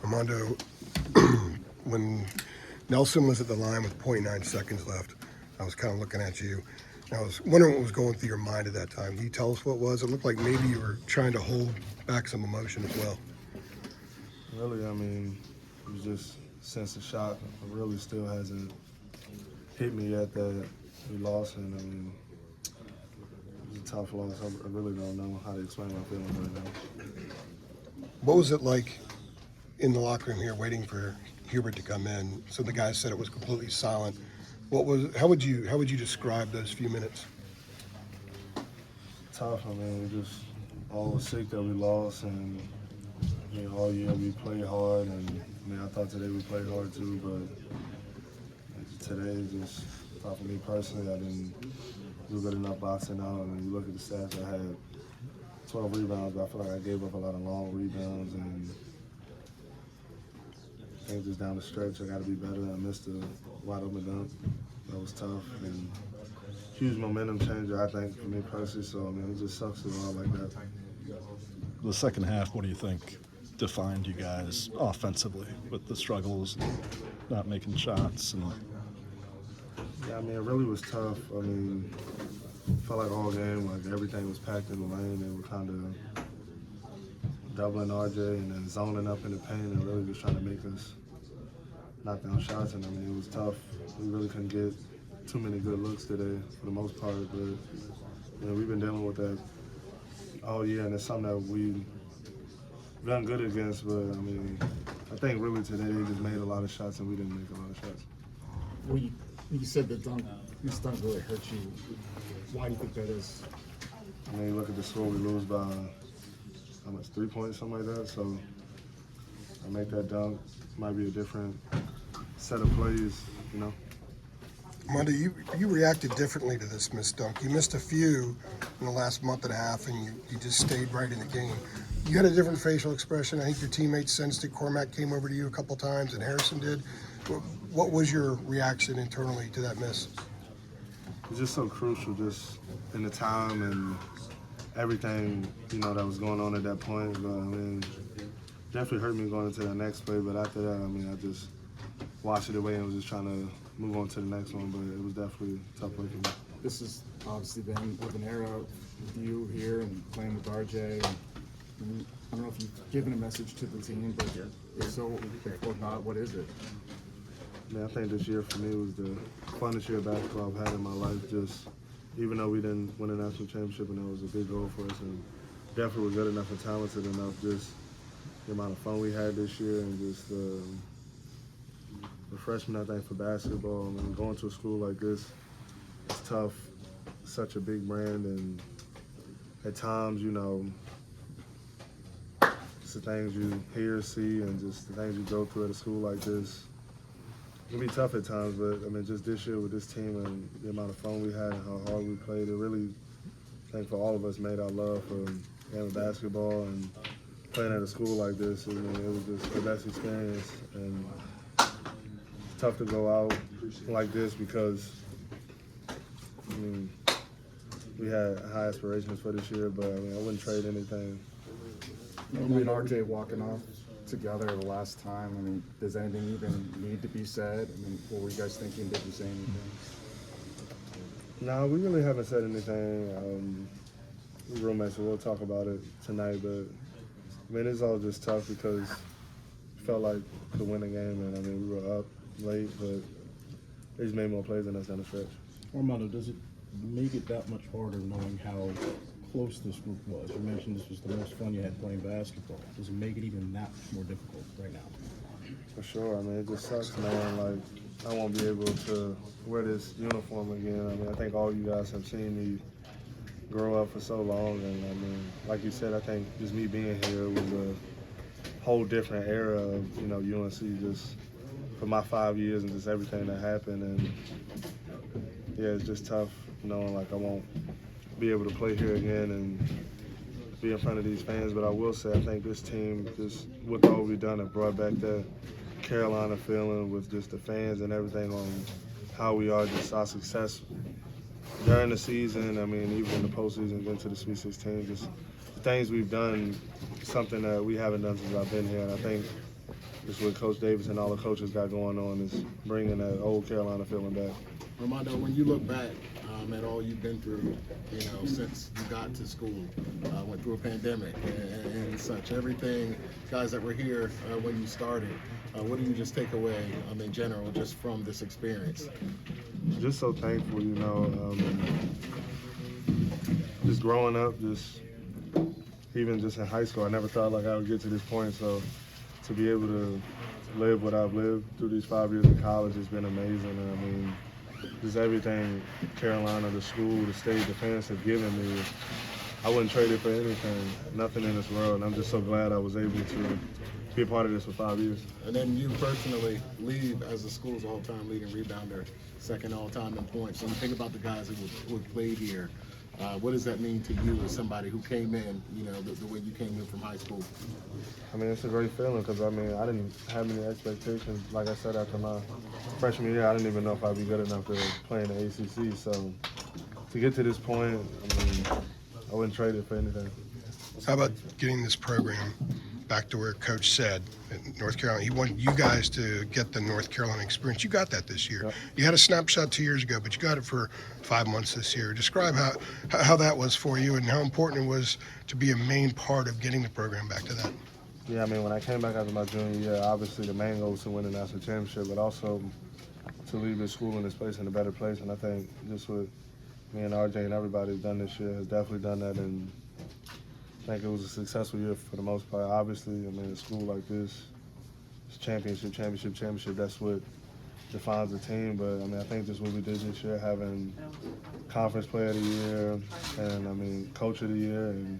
Armando, when Nelson was at the line with .9 seconds left, I was kind of looking at you. I was wondering what was going through your mind at that time. Can you tell us what it was? It looked like maybe you were trying to hold back some emotion as well. Really, I mean, it was just sense of shock. It really still hasn't hit me yet that we lost, and I mean, it was a tough loss. I really don't know how to explain my feelings right now. What was it like in the locker room here waiting for Hubert to come in? So the guys said it was completely silent. How would you describe those few minutes? Tough. I mean, we just all was sick that we lost, and you know, all year we played hard, and I mean, I thought today we played hard too, but today just thought for me personally, I didn't do good enough boxing out. And you look at the stats, I had 12 rebounds, but I feel like I gave up a lot of long rebounds, and I think just down the stretch, I got to be better. I missed a wide open dunk. That was tough, and huge momentum changer, I think, for me personally. So, I mean, it just sucks to go out like that. The second half, what do you think defined you guys offensively with the struggles, not making shots? And Yeah, I mean, it really was tough. I mean, felt like all game, like everything was packed in the lane. They were kind of doubling RJ and then zoning up in the paint and really just trying to make us knock down shots. And I mean, it was tough. We really couldn't get too many good looks today for the most part. But you know, we've been dealing with that all year, and it's something that we've done good against. But I mean, I think really today they just made a lot of shots and we didn't make a lot of shots. Well, you said that this dunk really hurt you. Why do you think that is? I mean, look at the score. We lose by how much, 3 points, something like that. So I make that dunk. Might be a different set of plays, you know. Armando, you reacted differently to this missed dunk. You missed a few in the last month and a half, and you just stayed right in the game. You had a different facial expression. I think your teammates sensed it. Cormac came over to you a couple times, and Harrison did. What was your reaction internally to that miss? It's just so crucial, just in the time and everything, you know, that was going on at that point. But I mean, definitely hurt me going into the next play. But after that, I mean, I just washed it away and was just trying to move on to the next one. But it was definitely a tough play for me. This has obviously been with an era with you here and playing with RJ. And I don't know if you've given a message to the team, but if so, or not, what is it? Man, I think this year for me was the funnest year of basketball I've had in my life. Just even though we didn't win a national championship, and that was a big goal for us, and definitely were good enough and talented enough. Just the amount of fun we had this year, and just the freshman, I think, for basketball. I mean, going to a school like this, it's tough. Such a big brand, and at times, you know, it's the things you hear, see, and just the things you go through at a school like this. It can be tough at times, but I mean, just this year with this team and the amount of fun we had and how hard we played, it really, I think for all of us, made our love for game of basketball and playing at a school like this. I mean, it was just the best experience, and it's tough to go out like this because, I mean, we had high aspirations for this year, but I mean, I wouldn't trade anything. You and RJ walking off together the last time. I mean, does anything even need to be said? I mean, what were you guys thinking? Did you say anything? No, we really haven't said anything. We're roommates, so we'll talk about it tonight. But I mean, it's all just tough because it felt like the winning game, and I mean, we were up late, but they just made more plays than us down the stretch. Armando, does it make it that much harder knowing how close this group was? You mentioned this was the most fun you had playing basketball. Does it make it even that much more difficult right now? For sure. I mean, it just sucks knowing, like, I won't be able to wear this uniform again. I mean, I think all you guys have seen me grow up for so long. And, I mean, like you said, I think just me being here was a whole different era of, you know, UNC just for my 5 years and just everything that happened. And, yeah, it's just tough knowing, like, I won't be able to play here again and be in front of these fans. But I will say, I think this team, just with all we've done, have brought back that Carolina feeling with just the fans and everything on how we are, just our success during the season. I mean, even in the postseason, getting to the Sweet 16, just the things we've done, something that we haven't done since I've been here. And I think just what Coach Davis and all the coaches got going on is bringing that old Carolina feeling back. Armando, when you look back at all you've been through, since you got to school, went through a pandemic and such, everything, guys that were here when you started, what do you just take away in general just from this experience? Just so thankful, just growing up, even just in high school, I never thought I would get to this point. So to be able to live what I've lived through these 5 years of college has been amazing. And just everything Carolina, the school, the state, the fans have given me, I wouldn't trade it for anything, nothing in this world. And I'm just so glad I was able to be a part of this for 5 years. And then you personally lead as the school's all-time leading rebounder, second all-time in points. So you think about the guys who played here. What does that mean to you as somebody who came in, the way you came in from high school? It's a great feeling because, I didn't have any expectations. Like I said, after my freshman year, I didn't even know if I'd be good enough to play in the ACC. So to get to this point, I wouldn't trade it for anything. How about getting this program back to where Coach said in North Carolina? He wanted you guys to get the North Carolina experience. You got that this year. Yep. You had a snapshot 2 years ago, but you got it for 5 months this year. Describe how that was for you and how important it was to be a main part of getting the program back to that. Yeah, when I came back after my junior year, obviously the main goal was to win the national championship, but also to leave this school and this place in a better place. And I think just what me and RJ and everybody have done this year has definitely done that. And I think it was a successful year for the most part. Obviously, a school like this, it's championship. That's what defines the team. But I think just what we did this year, having conference player of the year and coach of the year and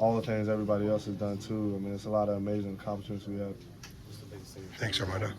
all the things everybody else has done too. It's a lot of amazing accomplishments we have. Thanks, Armando.